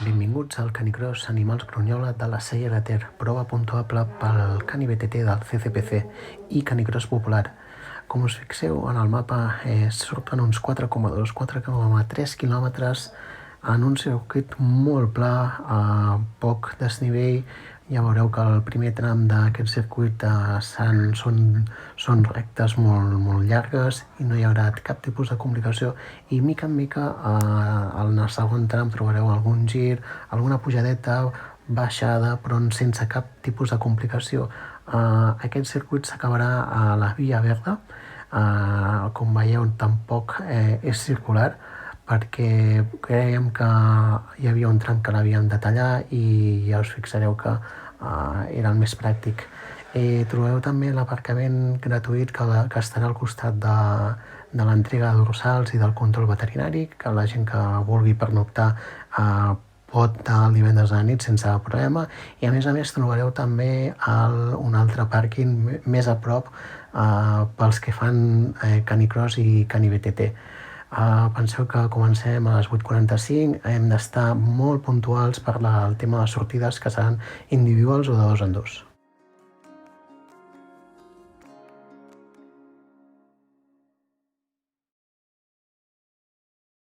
Benvinguts al Canicross Animals Grunyola de la Sella de Ter, prova puntuable pel Cani BTT del CCPC i Canicross Popular. Com us fixeu en el mapa, surten uns 4,3 quilòmetres en un circuit molt pla, a poc desnivell. Ja veureu que el primer tram d'aquest circuit són rectes molt llargues i no hi haurà cap tipus de complicació, i mica en mica en el segon tram trobareu algun gir, alguna pujadeta, baixada, però sense cap tipus de complicació. Aquest circuit s'acabarà a la Via Verda. Com veieu, tampoc és circular, perquè creiem que hi havia un tram que l'havíem de tallar i ja us fixareu que era el més pràctic. Trobeu també l'aparcament gratuït que estarà al costat de l'entrega de dorsals i del control veterinari, que la gent que vulgui pernoctar pot el divendres a la nit sense problema, i a més trobareu també un altre pàrquing més a prop pels que fan Canicross i Cani BTT. Penseu que comencem a les 8:45, hem d'estar molt puntuals per el tema de les sortides, que seran individuals o de 2 en 2.